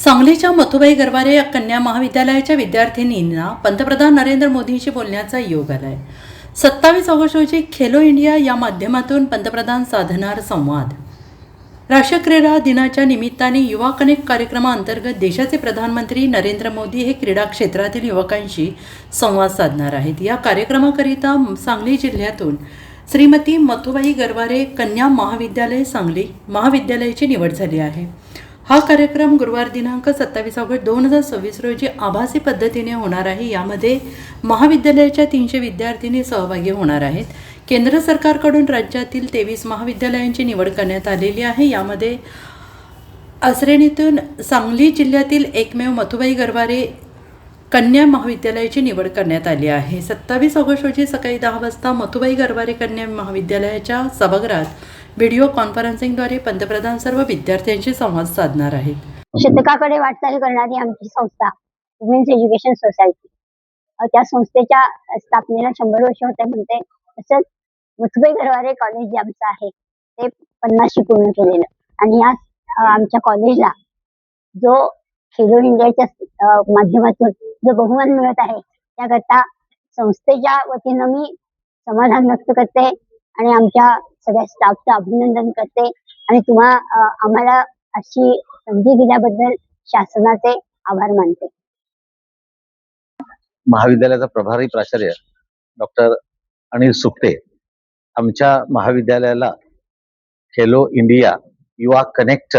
सांगलीच्या मथुबाई गरवारे कन्या महाविद्यालयाच्या विद्यार्थिनींना पंतप्रधान नरेंद्र मोदींशी बोलण्याचा योग आलाय। 27 ऑगस्ट रोजी खेलो इंडिया या माध्यमातून पंतप्रधान साधणार संवाद। राष्ट्रीय क्रीडा दिनाच्या निमित्ताने युवा कनेक्ट कार्यक्रमाअंतर्गत देशाचे प्रधानमंत्री नरेंद्र मोदी हे क्रीडा क्षेत्रातील युवकांशी संवाद साधणार आहेत। या कार्यक्रमाकरिता सांगली जिल्ह्यातून श्रीमती मथुबाई गरवारे कन्या महाविद्यालय सांगली महाविद्यालयाची निवड झाली आहे। हा कार्यक्रम गुरुवार दिनांक 27 ऑगस्ट 2026 रोजी आभासी पद्धतीने होणार आहे। यामध्ये महाविद्यालयाच्या 300 विद्यार्थिनी सहभागी होणार आहेत। केंद्र सरकारकडून राज्यातील 23 महाविद्यालयांची निवड करण्यात आलेली आहे। यामध्ये श्रेणीतून सांगली जिल्ह्यातील एकमेव मथुबाई गरवारे कन्या महाविद्यालयाची निवड करण्यात आली आहे। 27 ऑगस्ट रोजी सकाळी 10 वाजता मथुबाई गरवारे कन्या महाविद्यालयाच्या सभागृहात व्हिडिओ कॉन्फरन्सिंगद्वारे पंतप्रधान सर्व विद्यार्थ्यांशी संवाद साधणार आहेत। शतकाकडे वाटचाल करणारी आमची संस्था वुमेन्स एज्युकेशन सोसायटी, त्या संस्थेच्या स्थापनेला 100 वर्ष होते म्हणते। तसंच मथुबाई गरवारे कॉलेज जे आमचं आहे ते 50 पूर्ण केलेलं, आणि या आमच्या कॉलेजला जो खेलो इंडियाच्या माध्यमातून जो बहुमान मिळत आहे त्याकरता संस्थेच्या वतीनं मी समाधान व्यक्त करते आणि आमच्या सगळ्या स्टाफचं अभिनंदन करते आणि आम्हाला अशी संधी दिल्याबद्दल शासनाचे आभार मानते। महाविद्यालयाचा प्रभारी प्राचार्य डॉक्टर अनिल सुक्ते आमच्या महाविद्यालयाला खेलो इंडिया युवा कनेक्ट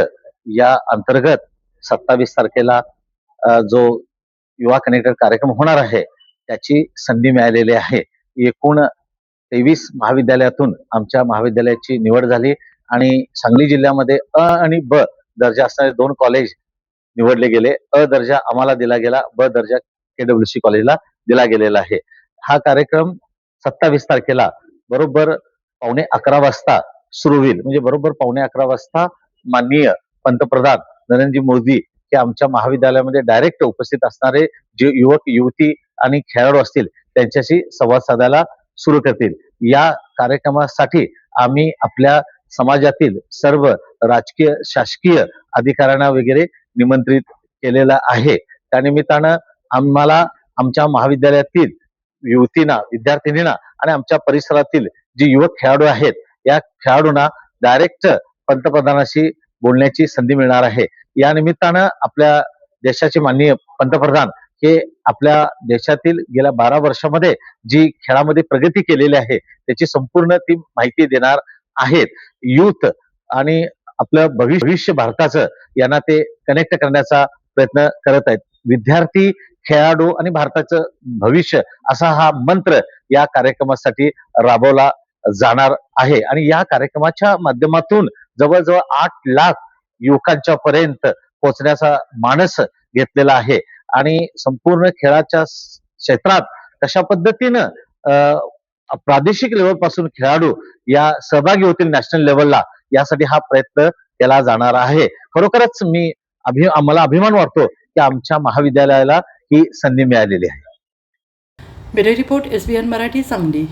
या अंतर्गत 27 तारखेला जो युवा कनेक्ट कार्यक्रम होणार आहे त्याची संधी मिळालेली आहे। एकूण 23 महाविद्यालयातून आमच्या महाविद्यालयाची निवड झाली आणि सांगली जिल्ह्यामध्ये अ आणि ब दर्जा असणारे 2 कॉलेज निवडले गेले। अ दर्जा आम्हाला दिला गेला, ब दर्जा KWC कॉलेजला दिला गेलेला आहे। हा कार्यक्रम 27 तारखेला बरोबर 11:15 वाजता सुरू होईल। म्हणजे बरोबर 11:15 वाजता माननीय पंतप्रधान नरेंद्र मोदी हे आमच्या महाविद्यालयामध्ये डायरेक्ट उपस्थित असणारे जे युवक युवती आणि खेळाडू असतील त्यांच्याशी संवाद साधायला सुरू करतील। या कार्यक्रमासाठी आम्ही आपल्या समाजातील सर्व राजकीय शासकीय अधिकाऱ्यांना वगैरे निमंत्रित केलेलं आहे। त्यानिमित्तानं आम्हाला आमच्या महाविद्यालयातील युवतींना विद्यार्थिनींना आणि आमच्या परिसरातील जे युवक खेळाडू आहेत या खेळाडूंना डायरेक्ट पंतप्रधानाशी बोलण्याची संधी मिळणार आहे। या निमित्तानं आपल्या देशाचे माननीय पंतप्रधान हे आपल्या देशातील गेल्या 12 वर्षामध्ये जी खेळामध्ये प्रगती केलेली आहे त्याची संपूर्ण ती माहिती देणार आहेत। युथ आणि आपलं भविष्य भारताचं यांना ते कनेक्ट करण्याचा प्रयत्न करत आहेत। विद्यार्थी, खेळाडू आणि भारताचं भविष्य असा हा मंत्र या कार्यक्रमासाठी राबवला जाणार आहे आणि या कार्यक्रमाच्या माध्यमातून जवळजवळ 8 लाख युवकांच्या पर्यंत पोहोचण्याचा मानस घेतलेला आहे आणि संपूर्ण खेळाच्या क्षेत्रात कशा पद्धतीनं प्रादेशिक लेवल पासून खेळाडू या सहभागी होतील नॅशनल लेवलला, यासाठी हा प्रयत्न केला जाणार आहे। खरोखरच आम्हाला अभिमान वाटतो की आमच्या महाविद्यालयाला ही संधी मिळालेली आहे। Bureau report SBN Marathi Sangli.